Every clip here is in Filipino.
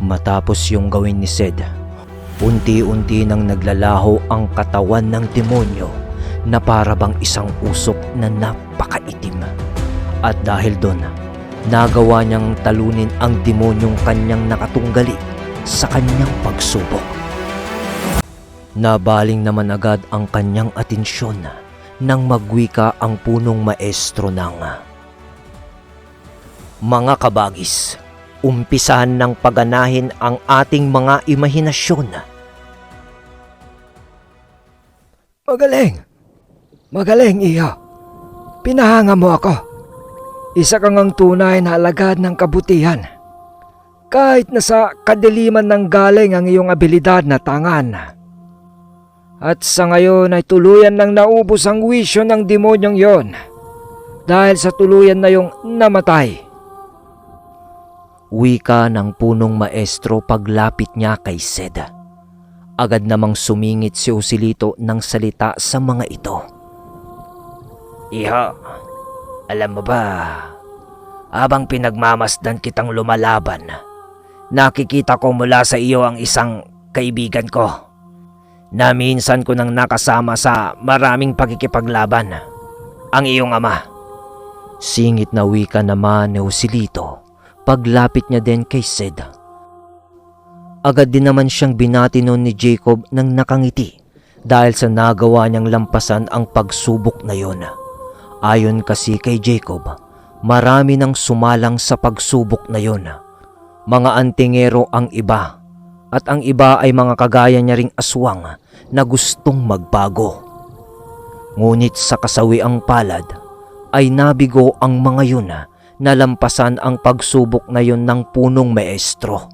Matapos yung gawin ni Sed, unti-unti nang naglalaho ang katawan ng demonyo na para bang isang usok na napakaitim. At dahil doon, nagawa niyang talunin ang demonyong kanyang nakatunggali sa kanyang pagsubok. Nabaling naman agad ang kanyang atensyon nang magwika ang punong maestro ng mga kabagis. Umpisahan ng paganahin ang ating mga imahinasyon. Magaling! Magaling, iyo. Pinahanga mo ako. Isa kang ang tunay na alagad ng kabutihan. Kahit nasa kadiliman ng galing ang iyong abilidad na tangan. At sa ngayon ay tuluyan nang naubos ang wisyo ng demonyong yon. Dahil sa tuluyan na yung namatay. Wika ng punong maestro paglapit niya kay Sed. Agad namang sumingit si Joselito ng salita sa mga ito. Iho, alam mo ba, habang pinagmamasdan kitang lumalaban, nakikita ko mula sa iyo ang isang kaibigan ko na minsan ko nang nakasama sa maraming pagkikipaglaban, ang iyong ama. Singit na wika naman ni Joselito paglapit niya din kay Sed. Agad din naman siyang binati noon ni Jacob ng nakangiti dahil sa nagawa niyang lampasan ang pagsubok na yon. Ayon kasi kay Jacob, marami nang sumalang sa pagsubok na yon. Mga antingero ang iba at ang iba ay mga kagaya niya ring aswang na gustong magbago. Ngunit sa kasawiang palad ay nabigo ang mga yun na lampasan ang pagsubok na yon ng punong maestro.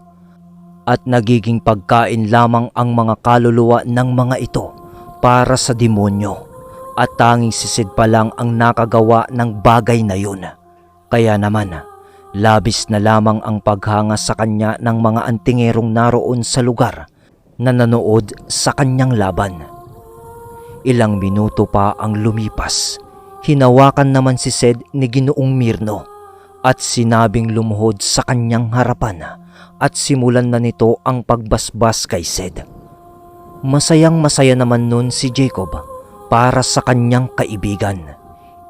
At nagiging pagkain lamang ang mga kaluluwa ng mga ito para sa demonyo. At tanging si Sed pa lang ang nakagawa ng bagay na yun. Kaya naman, labis na lamang ang paghanga sa kanya ng mga antingerong naroon sa lugar na nanood sa kanyang laban. Ilang minuto pa ang lumipas. Hinawakan naman si Sed ni Ginoong Mirno at sinabing lumuhod sa kanyang harapan at simulan na nito ang pagbasbas kay Sed. Masayang masaya naman nun si Jacob para sa kanyang kaibigan.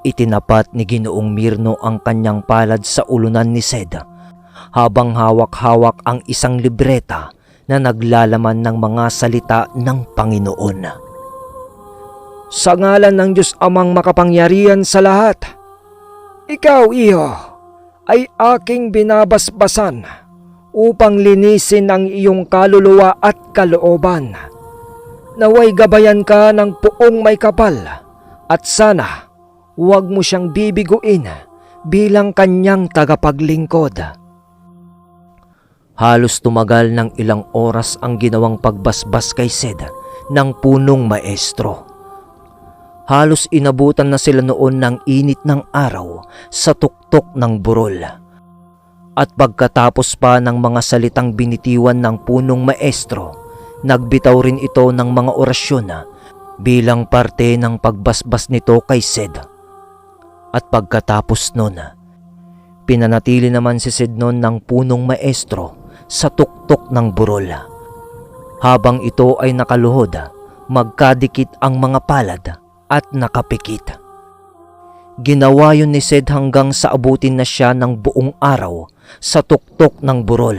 Itinapat ni Ginoong Mirno ang kanyang palad sa ulunan ni Sed habang hawak-hawak ang isang libreta na naglalaman ng mga salita ng Panginoon. Sa ngalan ng Diyos Amang makapangyarihan sa lahat, ikaw, Iho, ay aking binabasbasan upang linisin ang iyong kaluluwa at kalooban. Naway gabayan ka ng puong may kapal at sana huwag mo siyang bibiguin bilang kanyang tagapaglingkod. Halos tumagal ng ilang oras ang ginawang pagbasbas kay Sed ng punong maestro. Halos inabutan na sila noon ng init ng araw sa tuktok ng burol. At pagkatapos pa ng mga salitang binitiwan ng punong maestro, nagbitaw rin ito ng mga orasyon bilang parte ng pagbasbas nito kay Sed. At pagkatapos nun, pinanatili naman si Sed noon ng punong maestro sa tuktok ng burol. Habang ito ay nakaluhod, magkadikit ang mga palad at nakapikit. Ginawa yun ni Sed hanggang sa abutin na siya ng buong araw sa tuktok ng burol,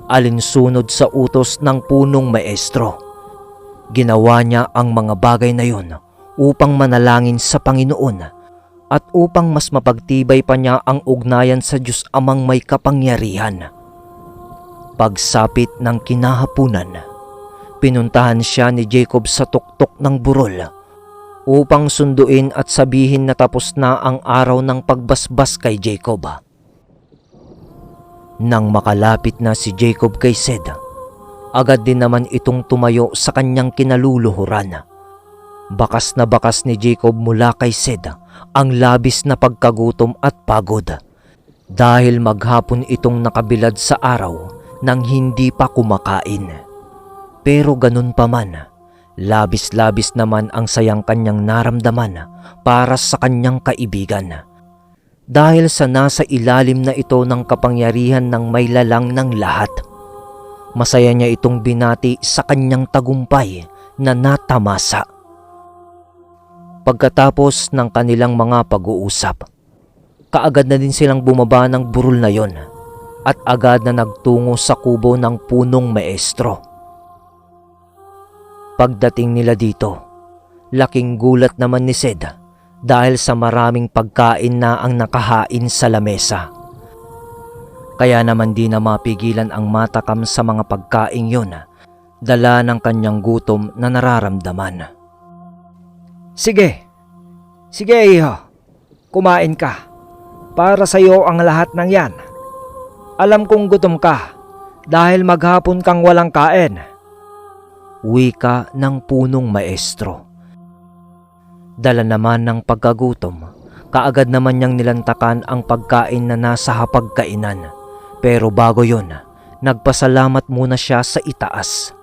alinsunod sa utos ng punong maestro. Ginawa niya ang mga bagay na yun upang manalangin sa Panginoon at upang mas mapagtibay pa niya ang ugnayan sa Diyos Amang may kapangyarihan. Pagsapit ng kinahapunan, pinuntahan siya ni Jacob sa tuktok ng burol upang sunduin at sabihin na tapos na ang araw ng pagbasbas kay Jacob. Nang makalapit na si Jacob kay Sed, agad din naman itong tumayo sa kanyang kinaluluhuran. Bakas na bakas ni Jacob mula kay Sed ang labis na pagkagutom at pagod dahil maghapon itong nakabilad sa araw nang hindi pa kumakain. Pero ganun pa man, labis-labis naman ang sayang kanyang naramdaman para sa kanyang kaibigan. dahil sa nasa ilalim na ito ng kapangyarihan ng may lalang ng lahat. Masaya niya itong binati sa kanyang tagumpay na natamasa. Pagkatapos ng kanilang mga pag-uusap, kaagad na din silang bumaba ng burol na yon at agad na nagtungo sa kubo ng punong maestro. Pagdating nila dito, laking gulat naman ni Sed dahil sa maraming pagkain na ang nakahain sa lamesa. Kaya naman di na mapigilan ang matakam sa mga pagkain yon, dala ng kanyang gutom na nararamdaman. Sige, iho. Kumain ka. Para sa iyo ang lahat ng yan. Alam kong gutom ka dahil maghapon kang walang kain. Wika ng punong maestro. Dala naman ng pagkagutom, kaagad naman niyang nilantakan ang pagkain na nasa hapagkainan. Pero bago yon, nagpasalamat muna siya sa itaas.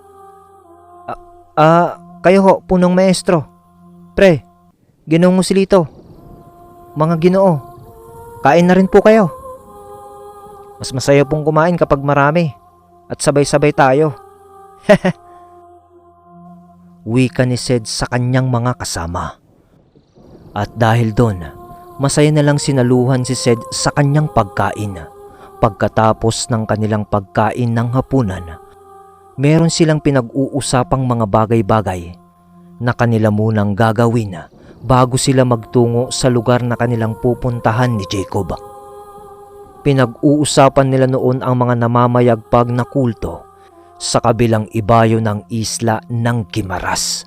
Kayo ho, punong maestro. Pre, Ginoong Joselito, mga Ginoo, kain na rin po kayo. Mas masaya pong kumain kapag marami at sabay-sabay tayo. Wika ni Sed sa kanyang mga kasama. At dahil doon, masaya na lang sinaluhan si Sed sa kanyang pagkain. Pagkatapos ng kanilang pagkain ng hapunan, meron silang pinag-uusapang mga bagay-bagay na kanila munang gagawin bago sila magtungo sa lugar na kanilang pupuntahan ni Jacob. Pinag-uusapan nila noon ang mga namamayagpag na kulto sa kabilang ibayo ng isla ng Guimaras.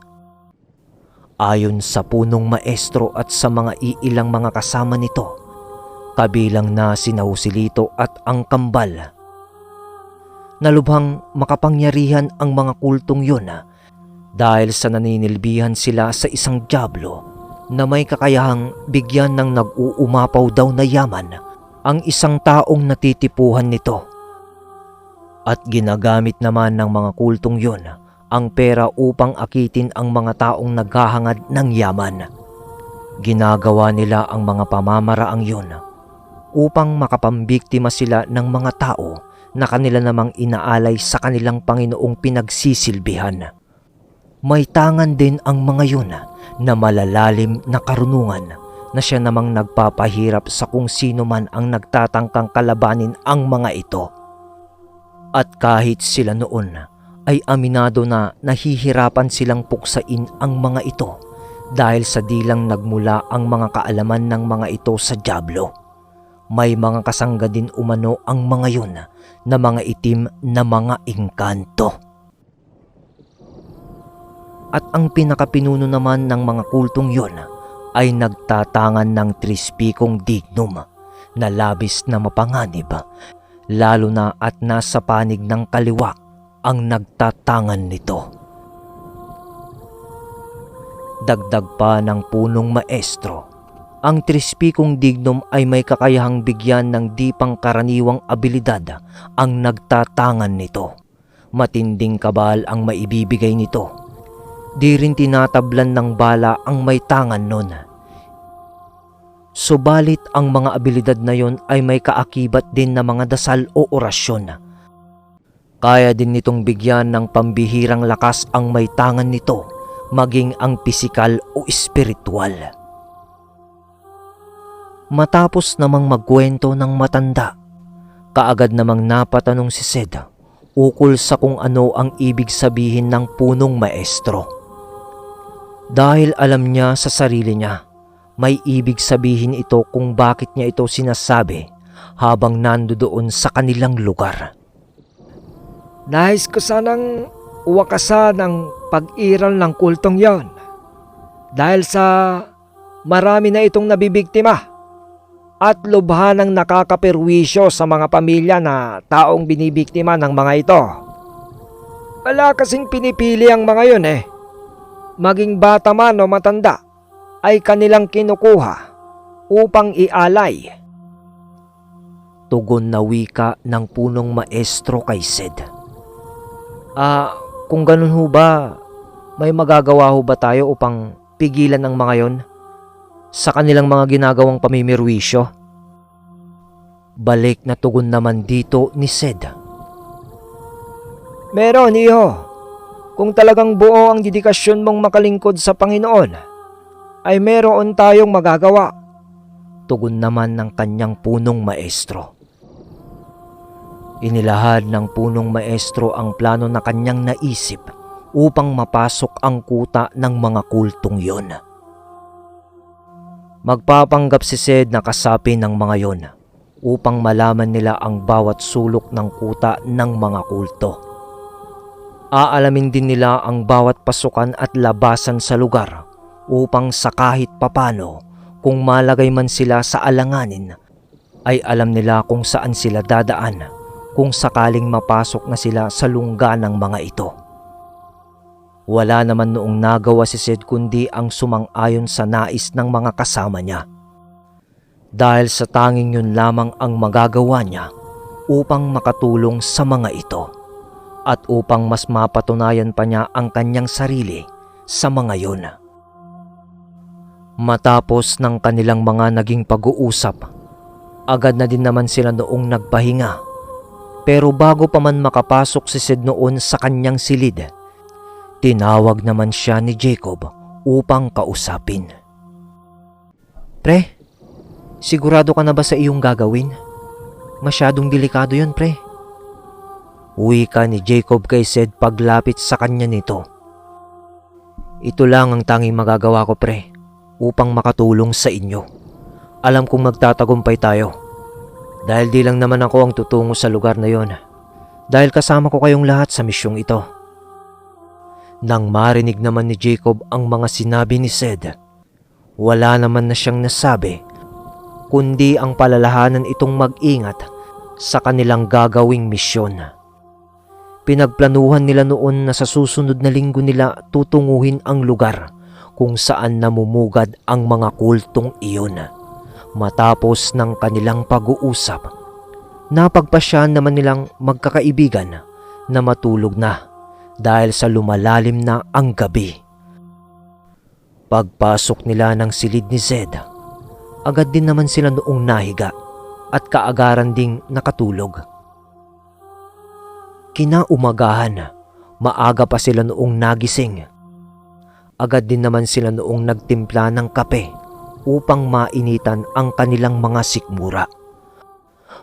Ayon sa punong maestro at sa mga iilang mga kasama nito, kabilang na sina Joselito at ang kambal, nalubhang makapangyarihan ang mga kultong yun dahil sa naninilbihan sila sa isang dyablo na may kakayahang bigyan ng nag-uumapaw daw na yaman ang isang taong natitipuhan nito. At ginagamit naman ng mga kultong yun ang pera upang akitin ang mga taong naghahangad ng yaman. Ginagawa nila ang mga pamamaraang yun upang makapambiktima sila ng mga tao na kanila namang inaalay sa kanilang Panginoong pinagsisilbihan. May tangan din ang mga yun na malalalim na karunungan na siya namang nagpapahirap sa kung sino man ang nagtatangkang kalabanin ang mga ito. At kahit sila noon ay aminado na nahihirapan silang puksain ang mga ito dahil sa dilang nagmula ang mga kaalaman ng mga ito sa dyablo. May mga kasangga din umano ang mga yun na mga itim na mga engkanto. At ang pinakapinuno naman ng mga kultong yon ay nagtatangan ng trispikong dignum na labis na mapanganib, lalo na at nasa panig ng kaliwa ang nagtatangan nito. Dagdag pa ng punong maestro, ang trispikong dignum ay may kakayahang bigyan ng di pangkaraniwang abilidad ang nagtatangan nito. Matinding kabal ang maibibigay nito. Di rin tinatablan ng bala ang may tangan nun. Subalit ang mga abilidad na yon ay may kaakibat din na mga dasal o orasyon. Kaya din nitong bigyan ng pambihirang lakas ang may tangan nito, maging ang pisikal o espiritual. Matapos namang magkwento ng matanda, kaagad namang napatanong si Sed ukol sa kung ano ang ibig sabihin ng punong maestro. Dahil alam niya sa sarili niya, may ibig sabihin ito kung bakit niya ito sinasabi habang nandoon sa kanilang lugar. Nais ko sanang wakasan ang pag-iral ng kultong yon dahil sa marami na itong nabibiktima at lubhanang nakakaperwisyo sa mga pamilya na taong binibiktima ng mga ito. Wala kasing pinipili ang mga yun Maging bata man o matanda ay kanilang kinukuha upang ialay. Tugon na wika ng punong maestro kay Sed. Kung ganun ho ba, may magagawa ho ba tayo upang pigilan ang mga yon sa kanilang mga ginagawang pamimirwisyo? Balik na tugon naman dito ni Sed. Meron, iho. Kung talagang buo ang dedikasyon mong makalingkod sa Panginoon, ay meron tayong magagawa. Tugon naman ng kanyang punong maestro. Inilahad ng punong maestro ang plano na kanyang naisip upang mapasok ang kuta ng mga kultong yon. Magpapanggap si Sed na kasapi ng mga yon upang malaman nila ang bawat sulok ng kuta ng mga kulto. Aalamin din nila ang bawat pasukan at labasan sa lugar upang sa kahit papano kung malagay man sila sa alanganin ay alam nila kung saan sila dadaan kung sakaling mapasok na sila sa lungga ng mga ito. Wala naman noong nagawa si Sed kundi ang sumang-ayon sa nais ng mga kasama niya. Dahil sa tanging yun lamang ang magagawa niya upang makatulong sa mga ito at upang mas mapatunayan pa niya ang kanyang sarili sa mga yun. Matapos ng kanilang mga naging pag-uusap, agad na din naman sila noong nagpahinga. Pero bago pa man makapasok si Sed noon sa kanyang silid, tinawag naman siya ni Jacob upang kausapin. Pre, sigurado ka na ba sa iyong gagawin? Masyadong delikado yun, pre. Wika ni Jacob kay Sed paglapit sa kanya nito. Ito lang ang tanging magagawa ko, pre, upang makatulong sa inyo. Alam kong magtatagumpay tayo. Dahil di lang naman ako ang tutungo sa lugar na yon. Dahil kasama ko kayong lahat sa misyong ito. Nang marinig naman ni Jacob ang mga sinabi ni Sed, wala naman na siyang nasabi, kundi ang palalahanan itong mag-ingat sa kanilang gagawing misyon. Pinagplanuhan nila noon na sa susunod na linggo nila tutunguhin ang lugar kung saan namumugad ang mga kultong iyon. Matapos ng kanilang pag-uusap, napagpasyahan naman nilang magkakaibigan na matulog na dahil sa lumalalim na ang gabi. Pagpasok nila ng silid ni Sed, agad din naman sila noong nahiga at kaagaran ding nakatulog. Kinaumagahan, maaga pa sila noong nagising. Agad din naman sila noong nagtimpla ng kape upang mainitan ang kanilang mga sikmura.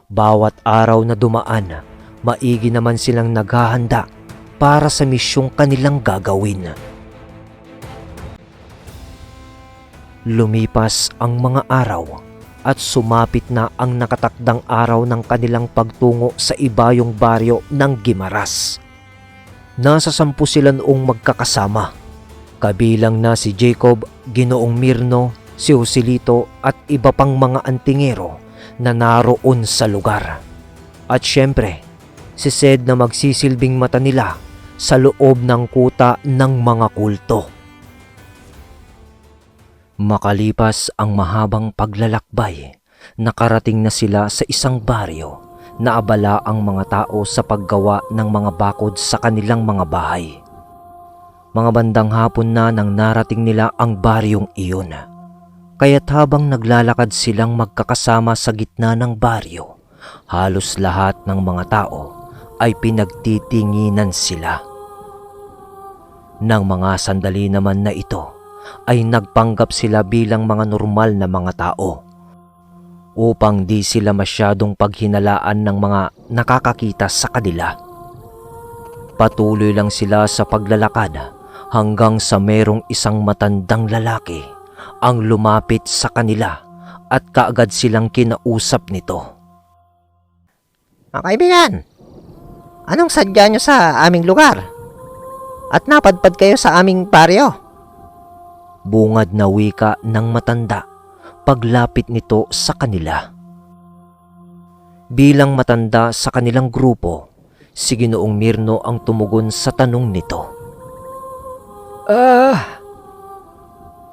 Bawat araw na dumaan, maigi naman silang naghahanda para sa misyong kanilang gagawin. Lumipas ang mga araw at sumapit na ang nakatakdang araw ng kanilang pagtungo sa ibayong baryo ng Gimaras. Nasa 10 sila noong magkakasama. Kabilang na si Jacob, Ginoong Mirno, si Joselito at iba pang mga antingero na naroon sa lugar. At syempre, si Sed na magsisilbing mata nila sa loob ng kuta ng mga kulto. Makalipas ang mahabang paglalakbay, nakarating na sila sa isang baryo na abala ang mga tao sa paggawa ng mga bakod sa kanilang mga bahay. Mga bandang hapon na nang narating nila ang baryong iyon. Kaya't habang naglalakad silang magkakasama sa gitna ng baryo, halos lahat ng mga tao ay pinagtitinginan sila. Nang mga sandali naman na ito, ay nagpanggap sila bilang mga normal na mga tao upang di sila masyadong paghinalaan ng mga nakakakita sa kanila. Patuloy lang sila sa paglalakad hanggang sa merong isang matandang lalaki ang lumapit sa kanila at kaagad silang kinausap nito. Mga kaibigan, anong sadya nyo sa aming lugar? At napadpad kayo sa aming baryo? Bungad na wika ng matanda paglapit nito sa kanila. Bilang matanda sa kanilang grupo, si Ginoong Mirno ang tumugon sa tanong nito.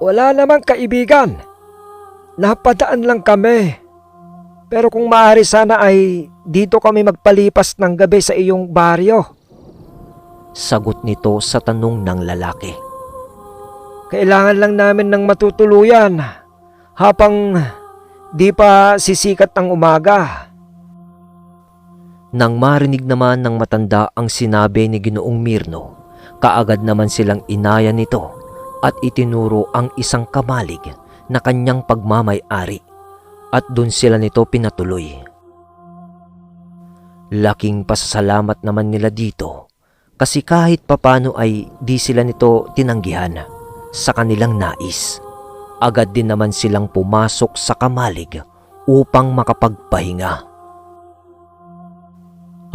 Wala namang kaibigan. Napadaan lang kami. Pero kung maaari sana ay dito kami magpalipas ng gabi sa iyong baryo. Sagot nito sa tanong ng lalaki. Kailangan lang namin ng matutuluyan habang di pa sisikat ang umaga. Nang marinig naman ng matanda ang sinabi ni Ginoong Mirno, kaagad naman silang inaya nito at itinuro ang isang kamalig na kanyang pagmamay-ari at dun sila nito pinatuloy. Laking pasasalamat naman nila dito kasi kahit papano ay di sila nito tinanggihan sa kanilang nais. Agad din naman silang pumasok sa kamalig upang makapagpahinga.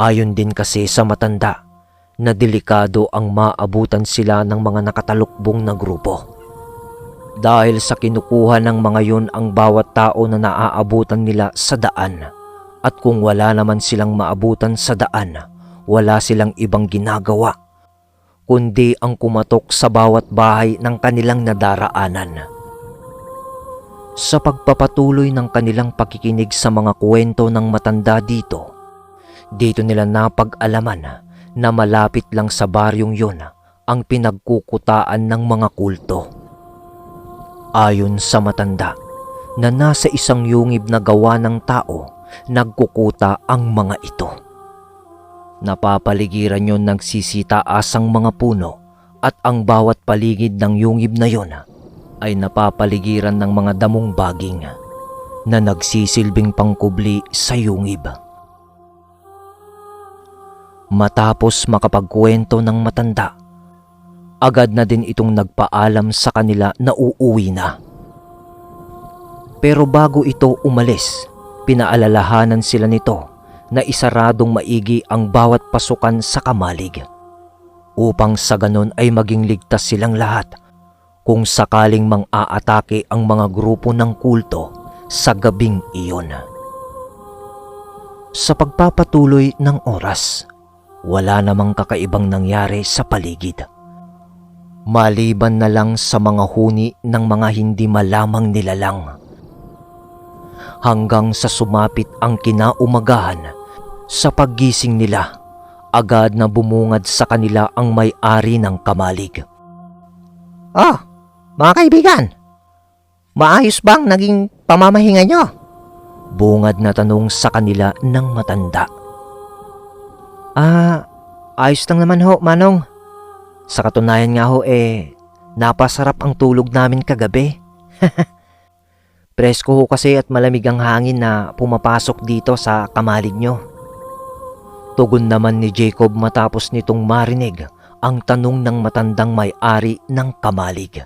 Ayon din kasi sa matanda na delikado ang maabutan sila ng mga nakatalukbong na grupo. Dahil sa kinukuha ng mga yun ang bawat tao na naaabutan nila sa daan. At kung wala naman silang maabutan sa daan, wala silang ibang ginagawa, kundi ang kumatok sa bawat bahay ng kanilang nadaraanan. Sa pagpapatuloy ng kanilang pakikinig sa mga kwento ng matanda dito nila napag-alaman na malapit lang sa baryong yun ang pinagkukutaan ng mga kulto. Ayon sa matanda na nasa isang yungib na gawa ng tao, nagkukuta ang mga ito. Napapaligiran yon ng sisitaasang mga puno at ang bawat paligid ng yungib na yon ay napapaligiran ng mga damong baging na nagsisilbing pangkubli sa yungib. Matapos makapagkwento ng matanda, agad na din itong nagpaalam sa kanila na uuwi na. Pero bago ito umalis, pinaalalahanan sila nito na isaradong maigi ang bawat pasukan sa kamalig upang sa ganon ay maging ligtas silang lahat kung sakaling mang-aatake ang mga grupo ng kulto sa gabing iyon. Sa pagpapatuloy ng oras, wala namang kakaibang nangyari sa paligid. Maliban na lang sa mga huni ng mga hindi malamang nilalang. Hanggang sa sumapit ang kinaumagahan, sa paggising nila, agad na bumungad sa kanila ang may-ari ng kamalig. Oh, mga kaibigan, maayos bang naging pamamahinga nyo? Bungad na tanong sa kanila ng matanda. Ayos lang naman ho, Manong. Sa katunayan nga ho napasarap ang tulog namin kagabi. Presko ho kasi at malamig ang hangin na pumapasok dito sa kamalig nyo. Tugon naman ni Jacob matapos nitong marinig ang tanong ng matandang may-ari ng kamalig.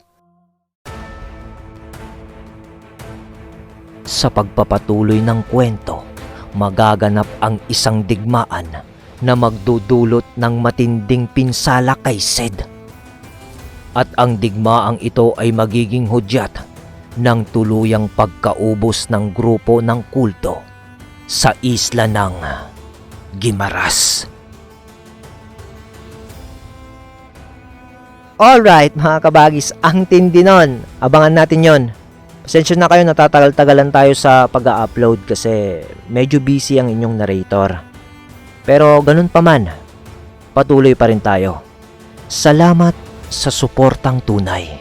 Sa pagpapatuloy ng kwento, magaganap ang isang digmaan na magdudulot ng matinding pinsala kay Sed. At ang digmaang ito ay magiging hudyat ng tuluyang pagkaubos ng grupo ng kulto sa isla ng Gimaras. Alright mga kabagis, ang tindi nun. Abangan natin yon. Pasensya na kayo, natatagal-tagalan tayo sa pag-upload kasi medyo busy ang inyong narrator. Pero ganun pa man, patuloy pa rin tayo. Salamat sa suportang tunay.